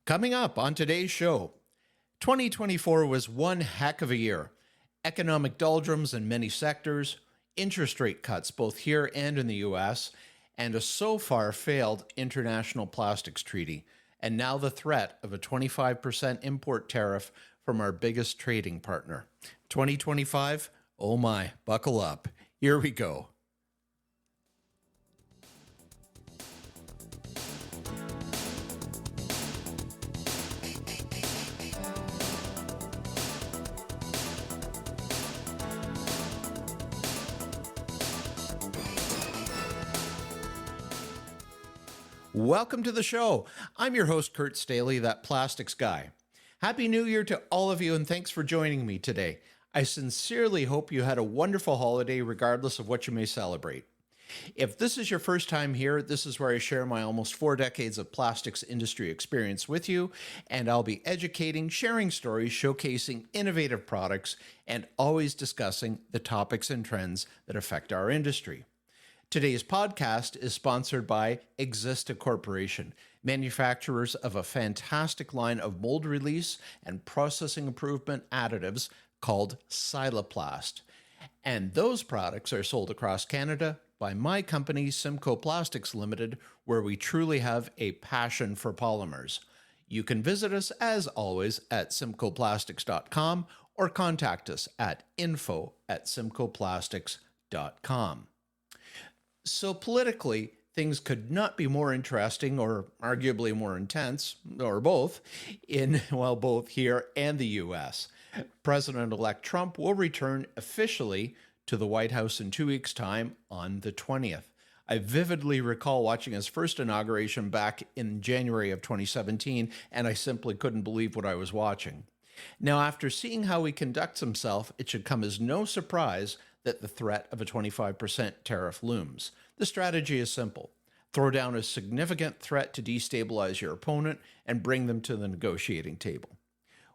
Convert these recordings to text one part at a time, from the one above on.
Coming up on today's show, 2024 was one heck of a year. Economic doldrums in many sectors, interest rate cuts both here and in the US, and a so far failed international plastics treaty, and now the threat of a 25% import tariff from our biggest trading partner. 2025, oh my, buckle up. Here we go. Welcome to the show. I'm your host, Kurt Stahle, that plastics guy. Happy New Year to all of you, and thanks for joining me today. I sincerely hope you had a wonderful holiday, regardless of what you may celebrate. If this is your first time here, this is where I share my almost 4 decades of plastics industry experience with you, and I'll be educating, sharing stories, showcasing innovative products, and always discussing the topics and trends that affect our industry. Today's podcast is sponsored by Exista Corporation, manufacturers of a fantastic line of mold release and processing improvement additives called Siloplast. And those products are sold across Canada by my company, Simcoe Plastics Limited, where we truly have a passion for polymers. You can visit us, as always, at simcoeplastics.com or contact us at info@simcoeplastics.com. So politically, things could not be more interesting or arguably more intense, or both, both here and the U.S. President-elect Trump will return officially to the White House in 2 weeks' time on the 20th. I vividly recall watching his first inauguration back in January of 2017, and I simply couldn't believe what I was watching. Now, after seeing how he conducts himself, it should come as no surprise that the threat of a 25% tariff looms. The strategy is simple. Throw down a significant threat to destabilize your opponent and bring them to the negotiating table.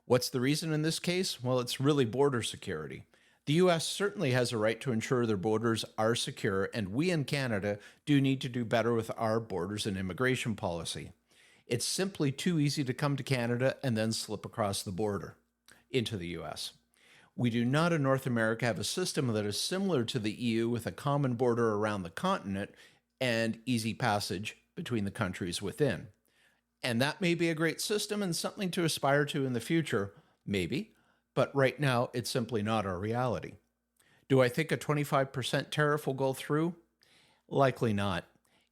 What's the reason in this case? Well, it's really border security. The U.S. certainly has a right to ensure their borders are secure, and we in Canada do need to do better with our borders and immigration policy. It's simply too easy to come to Canada and then slip across the border into the U.S. We do not in North America have a system that is similar to the EU with a common border around the continent and easy passage between the countries within. And that may be a great system and something to aspire to in the future, maybe, but right now it's simply not our reality. Do I think a 25% tariff will go through? Likely not,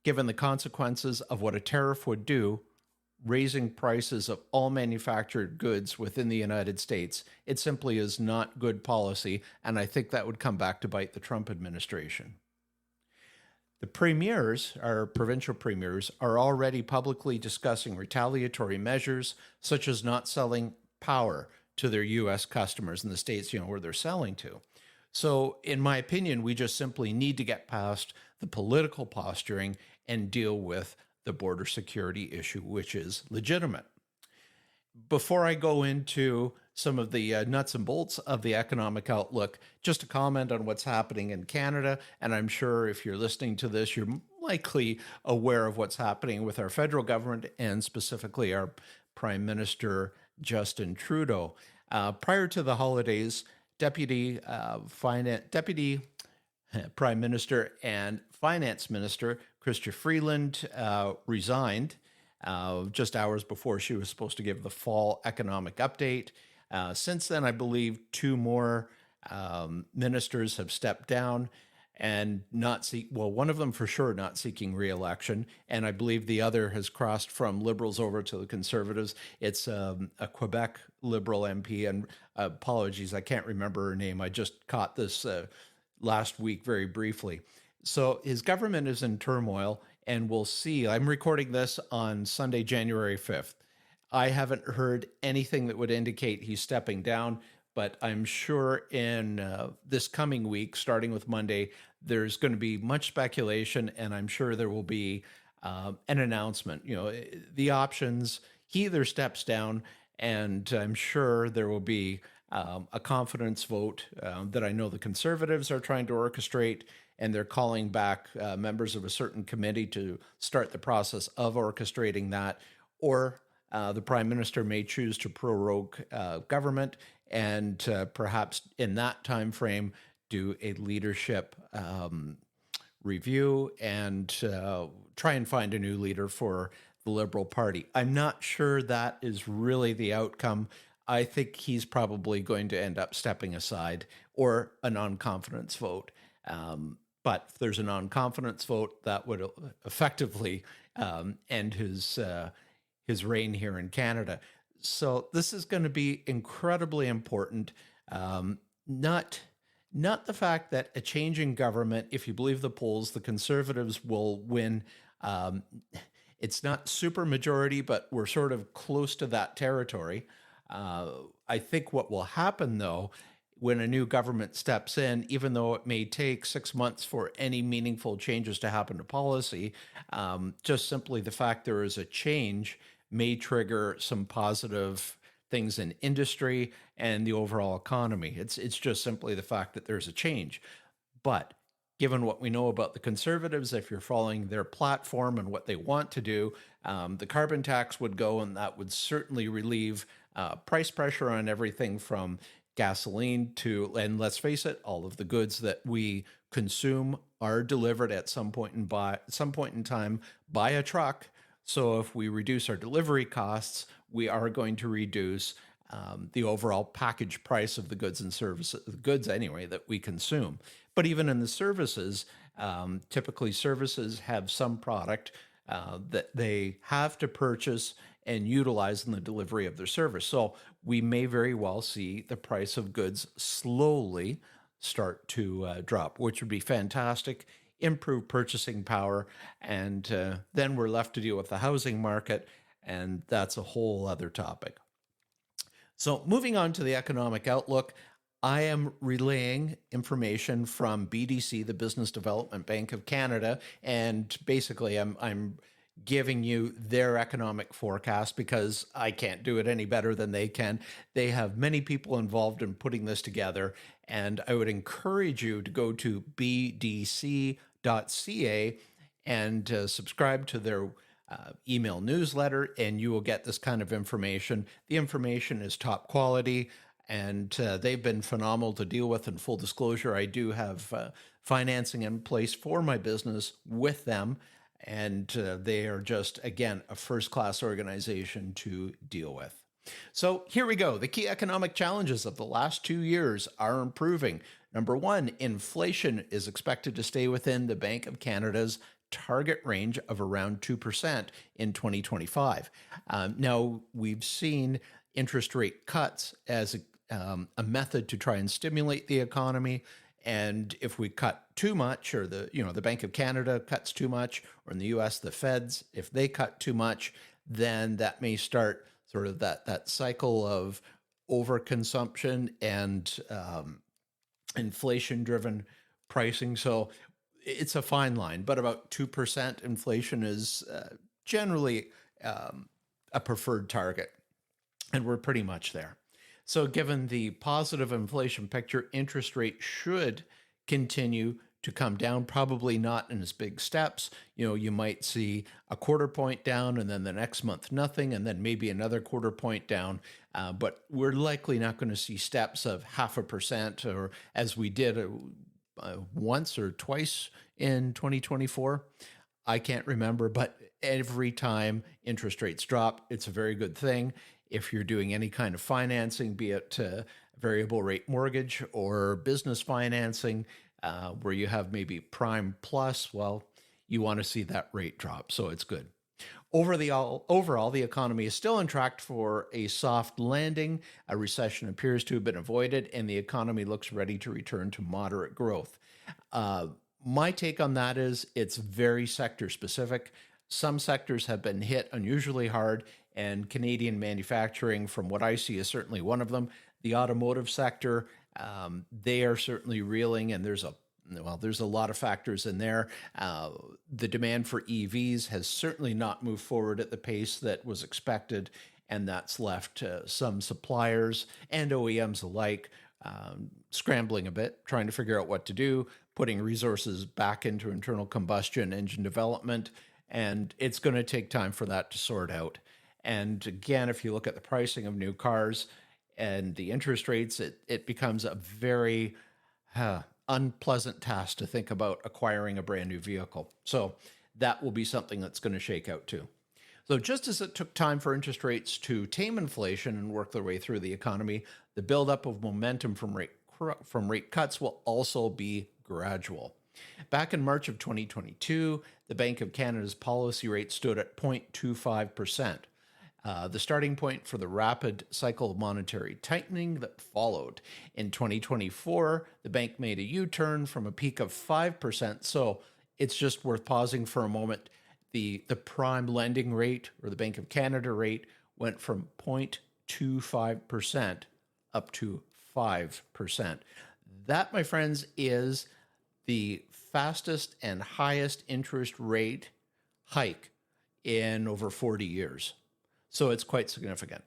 given the consequences of what a tariff would do, raising prices of all manufactured goods within the United States. It simply is not good policy, and I think that would come back to bite the Trump administration. The premiers, our provincial premiers, are already publicly discussing retaliatory measures, such as not selling power to their U.S. customers in the states, where they're selling to. So, in my opinion, we just simply need to get past the political posturing and deal with the border security issue, which is legitimate. Before I go into some of the nuts and bolts of the economic outlook, just a comment on what's happening in Canada, and I'm sure if you're listening to this, you're likely aware of what's happening with our federal government and specifically our Prime Minister Justin Trudeau. Prior to the holidays, Deputy Prime Minister and Finance Minister Chrystia Freeland resigned just hours before she was supposed to give the fall economic update. Since then, I believe 2 more ministers have stepped down and one of them for sure not seeking re-election, and I believe the other has crossed from Liberals over to the Conservatives. It's a Quebec Liberal MP, and apologies, I can't remember her name. I just caught this last week very briefly. So his government is in turmoil, and we'll see. I'm recording this on Sunday, January 5th. I haven't heard anything that would indicate he's stepping down, but I'm sure in this coming week, starting with Monday, there's going to be much speculation, and I'm sure there will be an announcement. The options, he either steps down, and I'm sure there will be a confidence vote that I know the Conservatives are trying to orchestrate, and they're calling back members of a certain committee to start the process of orchestrating that, or the Prime Minister may choose to prorogue government and perhaps in that time frame do a leadership review and try and find a new leader for the Liberal Party. I'm not sure that is really the outcome. I think he's probably going to end up stepping aside or a non-confidence vote. But if there's a non-confidence vote, that would effectively end his reign here in Canada. So this is going to be incredibly important. Not the fact that a change in government, if you believe the polls, the Conservatives will win. It's not super majority, but we're sort of close to that territory. I think what will happen, though, when a new government steps in, even though it may take 6 months for any meaningful changes to happen to policy, just simply the fact there is a change may trigger some positive things in industry and the overall economy. It's just simply the fact that there's a change. But given what we know about the Conservatives, if you're following their platform and what they want to do, the carbon tax would go, and that would certainly relieve price pressure on everything from gasoline to, and let's face it, all of the goods that we consume are delivered at some point in time by a truck. So if we reduce our delivery costs, we are going to reduce the overall package price of the goods and services, the goods anyway, that we consume. But even in the services, typically services have some product that they have to purchase and utilize in the delivery of their service. So we may very well see the price of goods slowly start to drop, which would be fantastic, improve purchasing power, and then we're left to deal with the housing market, and that's a whole other topic. So moving on to the economic outlook, I am relaying information from BDC, the Business Development Bank of Canada, and basically I'm giving you their economic forecast because I can't do it any better than they can. They have many people involved in putting this together, and I would encourage you to go to bdc.ca and subscribe to their email newsletter, and you will get this kind of information. The information is top quality, and they've been phenomenal to deal with. In full disclosure, I do have financing in place for my business with them, and they are just, again, a first-class organization to deal with. So here we go. The key economic challenges of the last 2 years are improving. Number one, inflation is expected to stay within the Bank of Canada's target range of around 2% in 2025. Now, we've seen interest rate cuts as a method to try and stimulate the economy. And if we cut too much, or the Bank of Canada cuts too much, or in the U.S., the Feds, if they cut too much, then that may start sort of that cycle of overconsumption and inflation-driven pricing. So it's a fine line, but about 2% inflation is generally a preferred target, and we're pretty much there. So given the positive inflation picture, interest rate should continue to come down, probably not in as big steps. You might see a quarter point down and then the next month nothing, and then maybe another quarter point down. But we're likely not going to see steps of 0.5%, or as we did once or twice in 2024. I can't remember, but every time interest rates drop, it's a very good thing. If you're doing any kind of financing, be it variable rate mortgage or business financing, where you have maybe prime plus, well, you want to see that rate drop. So it's good. Overall, the economy is still on track for a soft landing. A recession appears to have been avoided, and the economy looks ready to return to moderate growth. My take on that is it's very sector specific. Some sectors have been hit unusually hard, and Canadian manufacturing, from what I see, is certainly one of them. The automotive sector, they are certainly reeling, and there's a lot of factors in there. The demand for EVs has certainly not moved forward at the pace that was expected, and that's left some suppliers and OEMs alike scrambling a bit, trying to figure out what to do, putting resources back into internal combustion engine development, and it's going to take time for that to sort out. And again, if you look at the pricing of new cars and the interest rates, it becomes a very unpleasant task to think about acquiring a brand new vehicle. So that will be something that's going to shake out too. So just as it took time for interest rates to tame inflation and work their way through the economy, the buildup of momentum from rate cuts will also be gradual. Back in March of 2022, the Bank of Canada's policy rate stood at 0.25%. The starting point for the rapid cycle of monetary tightening that followed. In 2024, the bank made a U-turn from a peak of 5%. So it's just worth pausing for a moment. The prime lending rate, or the Bank of Canada rate, went from 0.25% up to 5%. That, my friends, is the fastest and highest interest rate hike in over 40 years. So it's quite significant.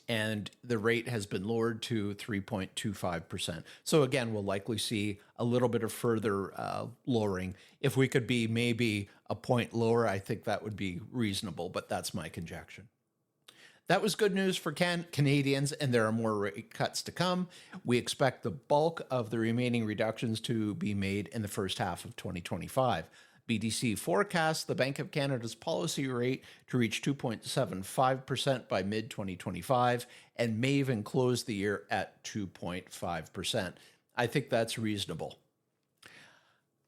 And the rate has been lowered to 3.25%. So again, we'll likely see a little bit of further lowering. If we could be maybe a point lower, I think that would be reasonable, but that's my conjecture. That was good news for Canadians, and there are more rate cuts to come. We expect the bulk of the remaining reductions to be made in the first half of 2025. BDC forecasts the Bank of Canada's policy rate to reach 2.75% by mid-2025 and may even close the year at 2.5%. I think that's reasonable.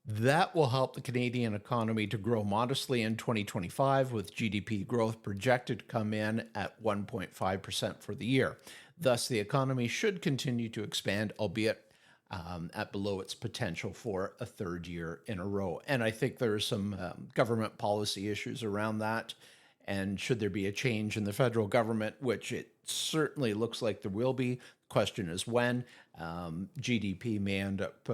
That will help the Canadian economy to grow modestly in 2025, with GDP growth projected to come in at 1.5% for the year. Thus, the economy should continue to expand, albeit at below its potential for a third year in a row. And I think there are some government policy issues around that. And should there be a change in the federal government, which it certainly looks like there will be, the question is when, GDP may end up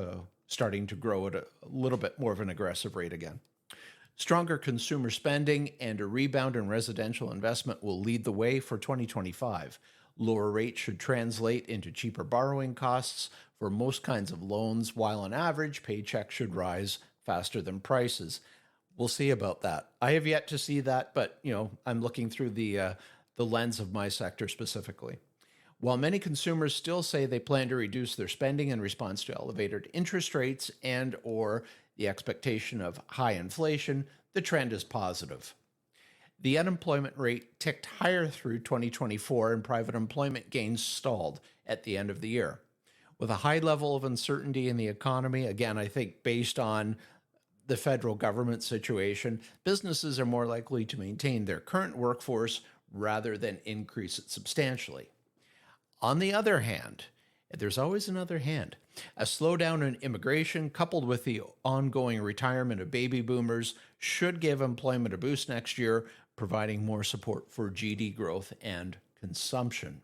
starting to grow at a little bit more of an aggressive rate again. Stronger consumer spending and a rebound in residential investment will lead the way for 2025. Lower rates should translate into cheaper borrowing costs for most kinds of loans, while on average, paychecks should rise faster than prices. We'll see about that. I have yet to see that, but I'm looking through the lens of my sector specifically. While many consumers still say they plan to reduce their spending in response to elevated interest rates and or the expectation of high inflation, the trend is positive. The unemployment rate ticked higher through 2024 and private employment gains stalled at the end of the year. With a high level of uncertainty in the economy, again, I think based on the federal government situation, businesses are more likely to maintain their current workforce rather than increase it substantially. On the other hand, there's always another hand. A slowdown in immigration, coupled with the ongoing retirement of baby boomers, should give employment a boost next year, providing more support for GDP growth and consumption.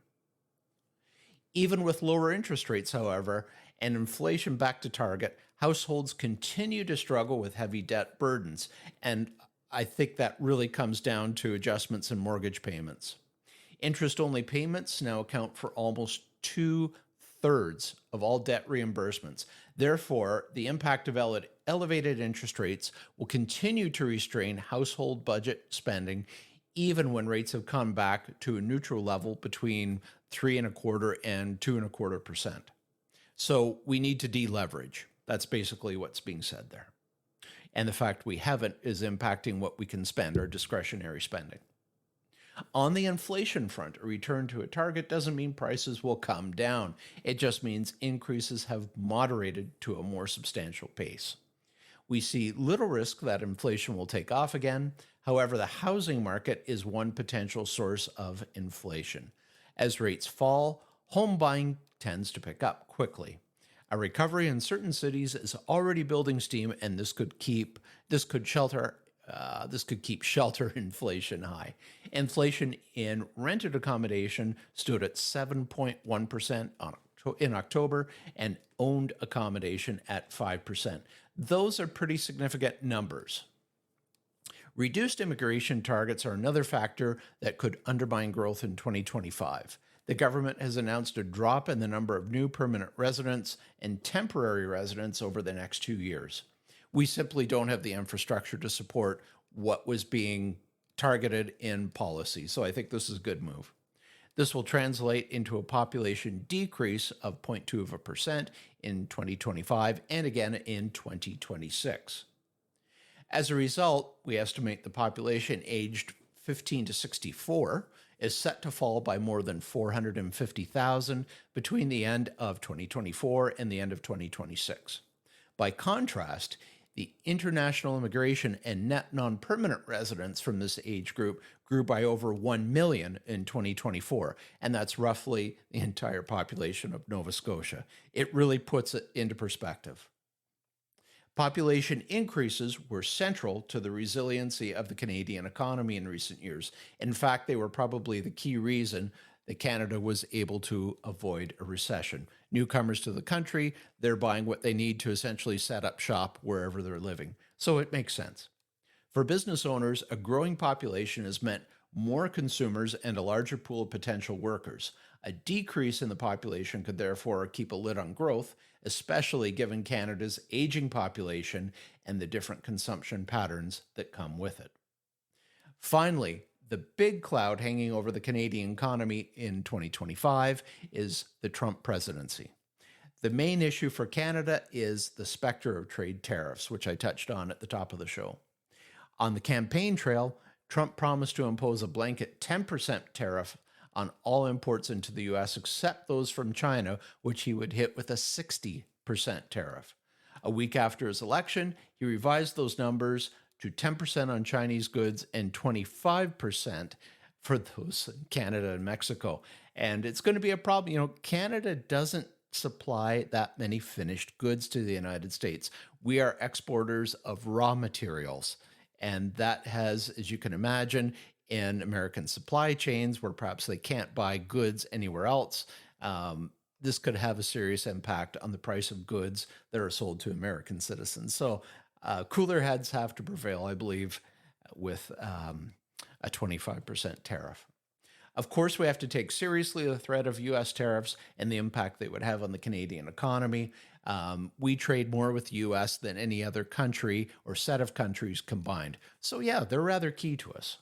Even with lower interest rates, however, and inflation back to target, households continue to struggle with heavy debt burdens. And I think that really comes down to adjustments in mortgage payments. Interest-only payments now account for almost 2/3 of all debt reimbursements. Therefore, the impact of elevated interest rates will continue to restrain household budget spending, even when rates have come back to a neutral level between 3.25% and 2.25%. So we need to deleverage. That's basically what's being said there. And the fact we haven't is impacting what we can spend, our discretionary spending. On the inflation front, a return to a target doesn't mean prices will come down. It just means increases have moderated to a more substantial pace. We see little risk that inflation will take off again. However, the housing market is one potential source of inflation. As rates fall, home buying tends to pick up quickly. A recovery in certain cities is already building steam, and this could keep shelter inflation high. Inflation in rented accommodation stood at 7.1% in October, and owned accommodation at 5%. Those are pretty significant numbers. Reduced immigration targets are another factor that could undermine growth in 2025. The government has announced a drop in the number of new permanent residents and temporary residents over the next 2 years. We simply don't have the infrastructure to support what was being targeted in policy. So I think this is a good move. This will translate into a population decrease of 0.2% in 2025 and again in 2026. As a result, we estimate the population aged 15 to 64 is set to fall by more than 450,000 between the end of 2024 and the end of 2026. By contrast, the international immigration and net non-permanent residents from this age group grew by over 1 million in 2024, and that's roughly the entire population of Nova Scotia. It really puts it into perspective. Population increases were central to the resiliency of the Canadian economy in recent years. In fact, they were probably the key reason that Canada was able to avoid a recession. Newcomers to the country, they're buying what they need to essentially set up shop wherever they're living. So it makes sense. For business owners, a growing population has meant more consumers and a larger pool of potential workers. A decrease in the population could therefore keep a lid on growth, especially given Canada's aging population and the different consumption patterns that come with it. Finally, the big cloud hanging over the Canadian economy in 2025 is the Trump presidency. The main issue for Canada is the specter of trade tariffs, which I touched on at the top of the show. On the campaign trail, Trump promised to impose a blanket 10% tariff on all imports into the U.S. except those from China, which he would hit with a 60% tariff. A week after his election, he revised those numbers to 10% on Chinese goods and 25% for those in Canada and Mexico. And it's going to be a problem. You know, Canada doesn't supply that many finished goods to the United States. We are exporters of raw materials. And that has, as you can imagine, in American supply chains where perhaps they can't buy goods anywhere else, this could have a serious impact on the price of goods that are sold to American citizens. So cooler heads have to prevail, I believe, with a 25% tariff. Of course, we have to take seriously the threat of U.S. tariffs and the impact they would have on the Canadian economy. We trade more with the U.S. than any other country or set of countries combined. So yeah, they're rather key to us.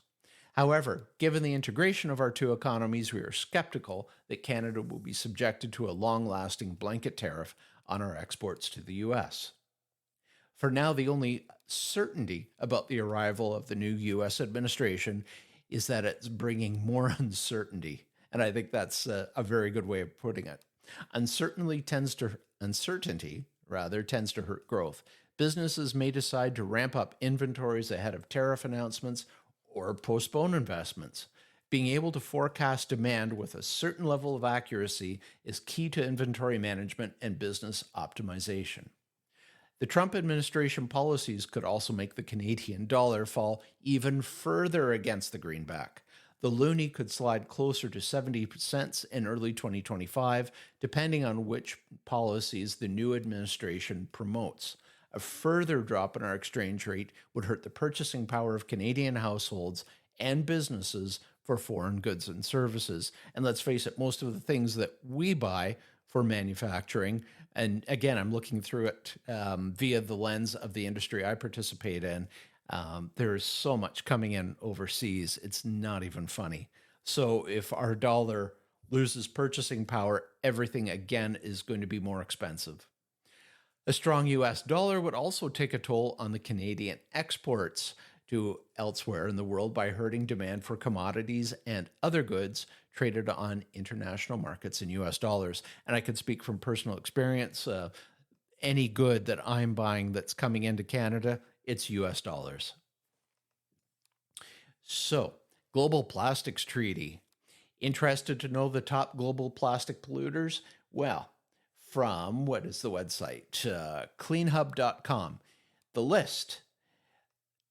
However, given the integration of our two economies, we are skeptical that Canada will be subjected to a long-lasting blanket tariff on our exports to the U.S. For now, the only certainty about the arrival of the new U.S. administration is that it's bringing more uncertainty. And I think that's a very good way of putting it. Uncertainty tends to hurt growth. Businesses may decide to ramp up inventories ahead of tariff announcements or postpone investments. Being able to forecast demand with a certain level of accuracy is key to inventory management and business optimization. The Trump administration policies could also make the Canadian dollar fall even further against the greenback. The loonie could slide closer to 70 cents in early 2025, depending on which policies the new administration promotes. A further drop in our exchange rate would hurt the purchasing power of Canadian households and businesses for foreign goods and services. And let's face it, most of the things that we buy for manufacturing, and again, I'm looking through it via the lens of the industry I participate in, there's so much coming in overseas, it's not even funny. So if our dollar loses purchasing power, everything again is going to be more expensive. A strong U.S. dollar would also take a toll on the Canadian exports to elsewhere in the world by hurting demand for commodities and other goods traded on international markets in U.S. dollars. And I can speak from personal experience. Any good that I'm buying that's coming into Canada, it's U.S. dollars. So, Global Plastics Treaty. Interested to know the top global plastic polluters? Well, from, what is the website? Cleanhub.com. The list.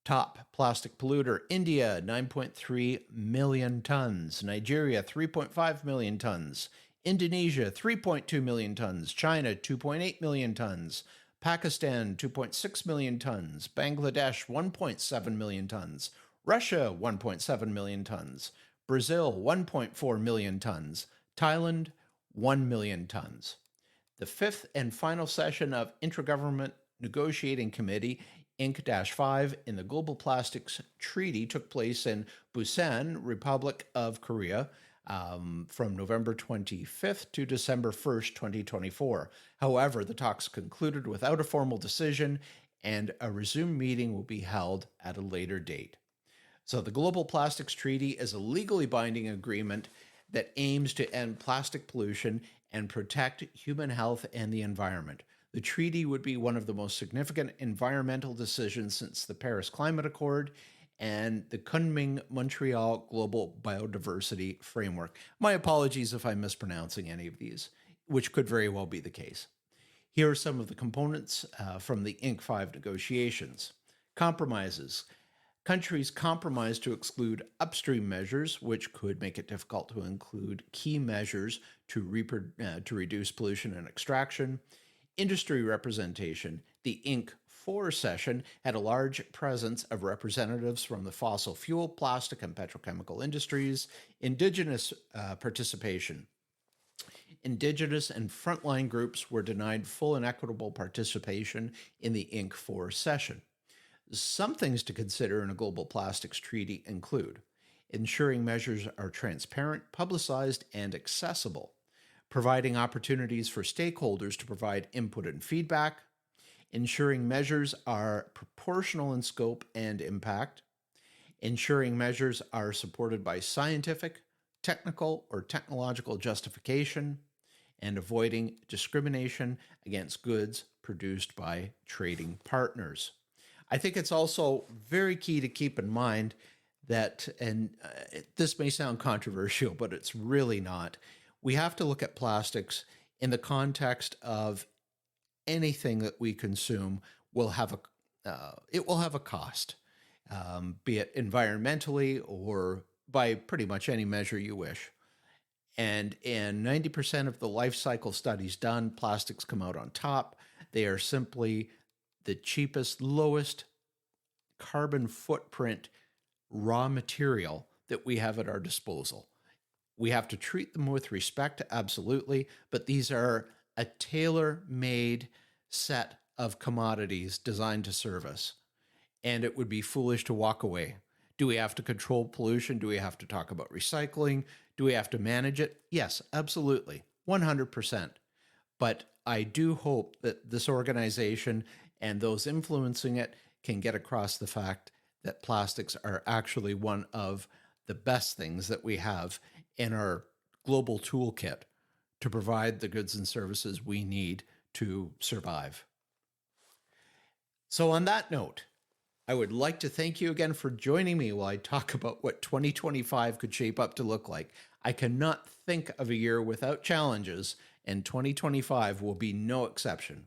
Top plastic polluter, India, 9.3 million tons. Nigeria, 3.5 million tons. Indonesia, 3.2 million tons. China, 2.8 million tons. Pakistan, 2.6 million tons. Bangladesh, 1.7 million tons. Russia, 1.7 million tons. Brazil, 1.4 million tons. Thailand, 1 million tons. The fifth and final session of Intergovernment Negotiating Committee Inc-5 in the Global Plastics Treaty took place in Busan, Republic of Korea, from November 25th to December 1st, 2024. However, the talks concluded without a formal decision, and a resumed meeting will be held at a later date. So the Global Plastics Treaty is a legally binding agreement that aims to end plastic pollution and protect human health and the environment. The treaty would be one of the most significant environmental decisions since the Paris Climate Accord and the Kunming-Montreal Global Biodiversity Framework. My apologies if I'm mispronouncing any of these, which could very well be the case. Here are some of the components from the Inc. 5 negotiations. Compromises. Countries compromise to exclude upstream measures, which could make it difficult to include key measures to reduce pollution and extraction. Industry representation. The Inc. 4 session had a large presence of representatives from the fossil fuel, plastic, and petrochemical industries. Indigenous participation. Indigenous and frontline groups were denied full and equitable participation in the Inc. 4 session. Some things to consider in a global plastics treaty include ensuring measures are transparent, publicized, and accessible, providing opportunities for stakeholders to provide input and feedback, ensuring measures are proportional in scope and impact, ensuring measures are supported by scientific, technical, or technological justification, and avoiding discrimination against goods produced by trading partners. I think it's also very key to keep in mind that, and this may sound controversial, but it's really not, we have to look at plastics in the context of anything that we consume will have a cost, be it environmentally or by pretty much any measure you wish. And in 90% of the life cycle studies done, plastics come out on top. They are simply the cheapest, lowest carbon footprint raw material that we have at our disposal. We have to treat them with respect, absolutely, but these are a tailor-made set of commodities designed to serve us. And it would be foolish to walk away. Do we have to control pollution? Do we have to talk about recycling? Do we have to manage it? Yes, absolutely, 100%. But I do hope that this organization and those influencing it can get across the fact that plastics are actually one of the best things that we have in our global toolkit to provide the goods and services we need to survive. So on that note, I would like to thank you again for joining me while I talk about what 2025 could shape up to look like. I cannot think of a year without challenges, and 2025 will be no exception.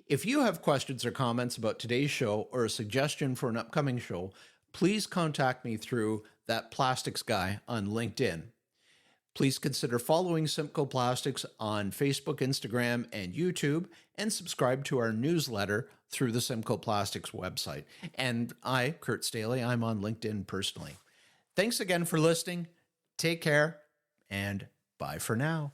If you have questions or comments about today's show or a suggestion for an upcoming show, please contact me through That Plastics Guy on LinkedIn. Please consider following Simcoe Plastics on Facebook, Instagram, and YouTube, and subscribe to our newsletter through the Simcoe Plastics website. And I, Kurt Stahle, I'm on LinkedIn personally. Thanks again for listening. Take care, and bye for now.